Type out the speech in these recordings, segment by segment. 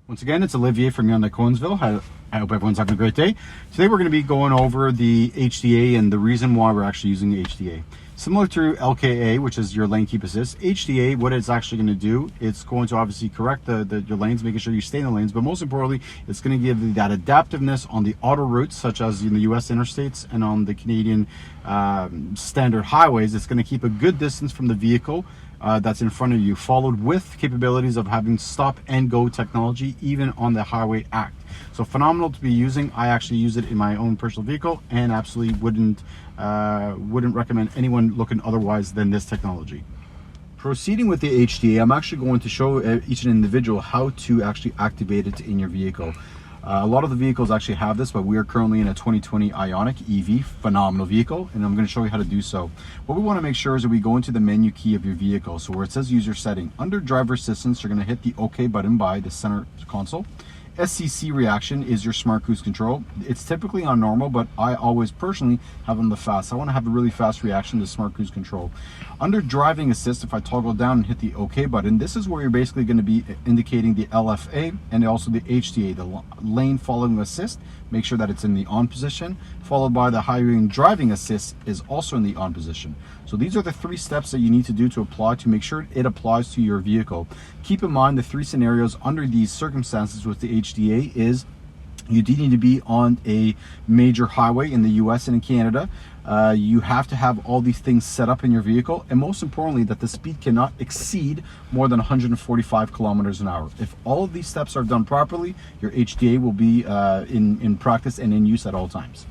Once again, it's Olivier from Ioniq Conesville. I hope everyone's having a great day. Today we're going to be going over the HDA and the reason why we're actually using the HDA. Similar to LKA, which is your lane keep assist, HDA, what it's actually going to do, it's going to obviously correct your lanes, making sure you stay in the lanes, but most importantly, it's going to give you that adaptiveness on the auto routes, such as in the US interstates and on the Canadian standard highways. It's going to keep a good distance from the vehicle that's in front of you, followed with capabilities of having stop and go technology even on the Highway Act. So phenomenal to be using. I actually use it in my own personal vehicle and absolutely wouldn't recommend anyone looking otherwise than this technology. Proceeding with the HDA, I'm actually going to show each individual how to actually activate it in your vehicle. A lot of the vehicles actually have this, but we are currently in a 2020 Ioniq EV, phenomenal vehicle, and I'm going to show you how to do so. What we want to make sure is that we go into the menu key of your vehicle. So where it says user setting, under driver assistance, you're going to hit the OK button by the center console. SCC reaction is your smart cruise control. It's typically on normal, but I always personally have on the fast. I want to have a really fast reaction to smart cruise control. Under driving assist, if I toggle down and hit the OK button, this is where you're basically going to be indicating the LFA and also the HDA, the lane following assist. Make sure that it's in the on position, followed by the highway driving assist is also in the on position. So these are the three steps that you need to do to apply to make sure it applies to your vehicle. Keep in mind the three scenarios under these circumstances with the HDA is you do need to be on a major highway in the US and in Canada. You have to have all these things set up in your vehicle, and most importantly that the speed cannot exceed more than 145 kilometers an hour. If all of these steps are done properly, your HDA will be in practice and in use at all times.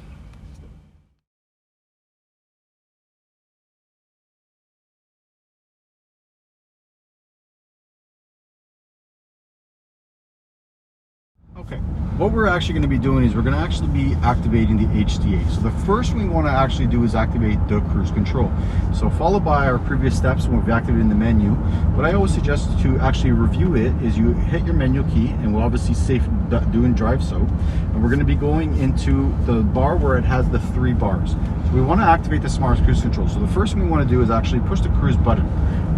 Okay, what we're actually going to be doing is we're going to actually be activating the HDA. So the first thing we want to actually do is activate the cruise control. So followed by our previous steps when we've activated the menu, what I always suggest to actually review it is you hit your menu key, and we'll obviously safe do and drive so, and we're going to be going into the bar where it has the three bars. So we want to activate the smart cruise control. So the first thing we want to do is actually push the cruise button.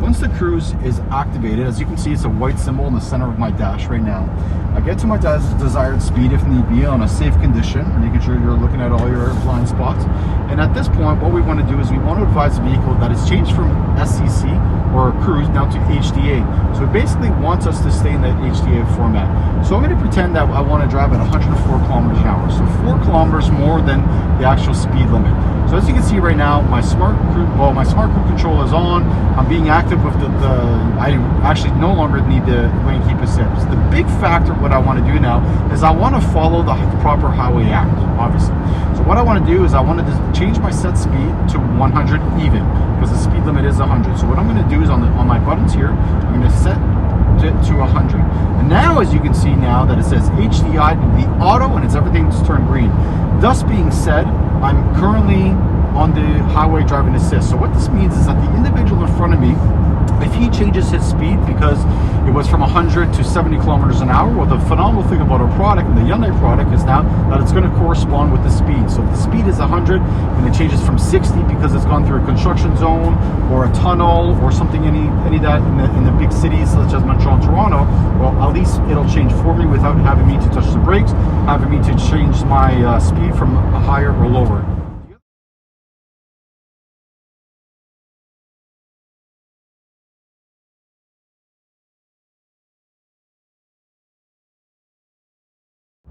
Once the cruise is activated, as you can see, it's a white symbol in the center of my dash right now. I get to my desired speed if need be on a safe condition, making sure you're looking at all your blind spots. And at this point, what we want to do is we want to advise the vehicle that it's changed from SCC or cruise now to HDA. So it basically wants us to stay in that HDA format. So I'm going to pretend that I want to drive at 104 kilometers an hour. So 4 kilometers more than the actual speed limit. So as you can see right now, my smart cruise control is on. I'm being active with I actually no longer need the lane keep assist. The big factor what I want to do now is I want to follow the proper Highway Act, obviously. So what I want to do is I want to change my set speed to 100 even, because the speed limit is 100. So what I'm going to do is on my buttons here, I'm going to set it to 100. And now, as you can see now that it says HDI, the auto, and everything's turned green. Thus being said, I'm currently on the highway driving assist. So what this means is that the individual in front of me, if he changes his speed because it was from 100 to 70 kilometers an hour, well, the phenomenal thing about our product and the Ioniq product is now that it's going to correspond with the speed. So if the speed is 100 and it changes from 60 because it's gone through a construction zone or a tunnel or something, any of that in the big cities such as Montreal and Toronto, well, at least it'll change for me without having me to touch the brakes, having me to change my speed from higher or lower.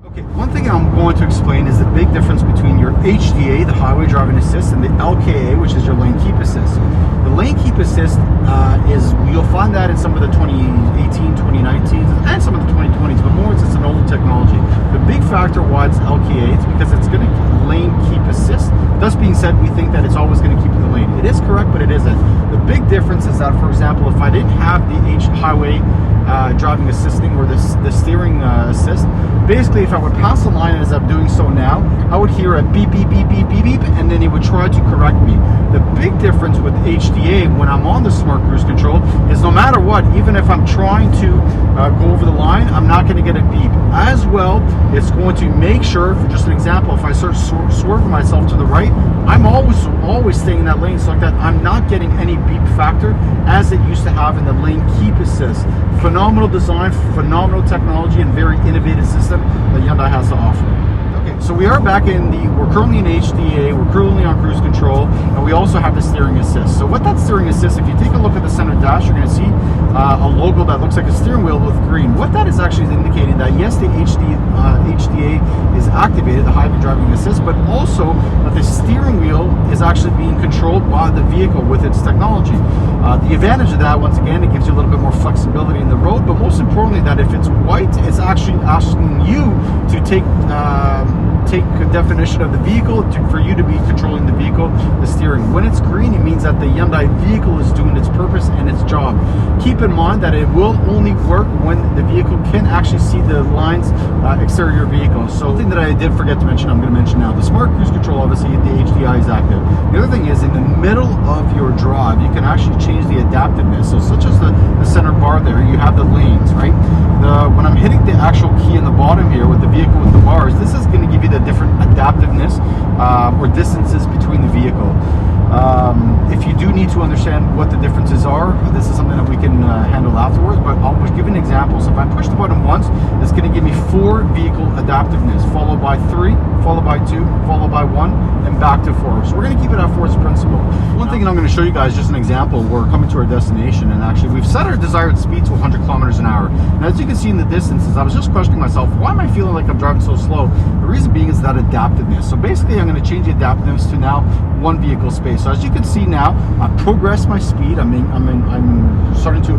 Okay, one thing I'm going to explain is the big difference between your HDA, the highway driving assist, and the LKA, which is your lane keep assist. The lane keep assist you'll find that in some of the 2018, 2019s, and some of the 2020s, but more it's an older technology. The big factor why it's LKA is because it's going to lane keep assist. Thus being said, we think that it's always going to keep in the lane. It is correct, but it isn't. The big difference is that, for example, if I didn't have the highway driving assisting or the steering assist, basically if I would pass the line as I'm doing so now, I would hear a beep, beep, beep, beep, beep, beep, and then it would try to correct me. The big difference with HDA when I'm on the smart cruise control is no matter what, even if I'm trying to go over the line, I'm not going to get a beep. As well, it's going to make sure, for just an example, if I start swerving myself to the right, I'm always staying in that lane, so like that I'm not getting any beep factor as it used to have in the lane keep assist. Phenomenal design, phenomenal technology, and very innovative system that Hyundai has to offer. Okay, so we are back we're currently in HDA, we're currently on cruise control, and we also have the steering assist. So with that steering assist, if you take a look at the center dash, you're going to see a logo that looks like a steering wheel with green. What that is actually indicating that yes, the HDA is activated, the highway driving assist, but also that the steering wheel is actually being controlled by the vehicle with its technology. The advantage of that, once again, it gives you a little bit more flexibility in the road, but most importantly, that if it's white, it's actually asking you to take a definition of the vehicle for you to be controlling the vehicle, the steering. When it's green, it means that the Hyundai vehicle is doing its purpose and its job. Keep in mind that it will only work when the vehicle can actually see the lines exterior vehicle. So the thing that I did forget to mention, I'm going to mention now. The smart cruise control, obviously the HDI is active. The other thing is, in the middle of your drive, you can actually change the adaptiveness. So such as the center bar there, you have the lanes, right? When I'm hitting the actual key in the bottom here with the vehicle with the bars, this is going to give you the different adaptiveness or distances between the vehicle. If you do need to understand what the differences are, this is something that we can handle afterwards, but I'll just give you an example. So if I push the button once, it's going to give me 4 vehicle adaptiveness, followed by 3, followed by 2, followed by 1, and back to 4. So we're going to keep it at 4 as principle. One thing I'm going to show you guys, just an example, we're coming to our destination, and actually we've set our desired speed to 100 kilometers an hour. And as you can see in the distances, I was just questioning myself, why am I feeling like I'm driving so slow? The reason being is that adaptiveness. So basically I'm going to change the adaptiveness to now 1 vehicle space. So as you can see now, I've progressed my speed. I'm starting to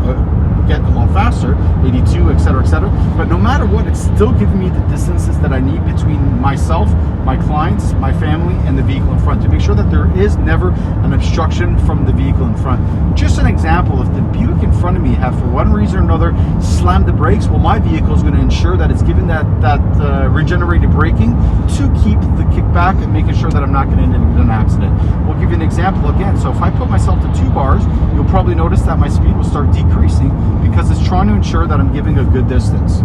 get a lot faster, 82, etc., etc. But no matter what, it's still giving me the distances that I need between myself, my clients, my family, and the vehicle in front to make sure that there is never an obstruction from the vehicle in front. Just an example, if the Buick in front of me have for one reason or another slammed the brakes, well, my vehicle is going to ensure that it's giving that regenerated braking to keep the kickback and making sure that I'm not going to end up in an accident. We'll give you an example again. So if I put myself to 2 bars, you'll probably notice that my speed will start decreasing because it's trying to ensure that I'm giving a good distance.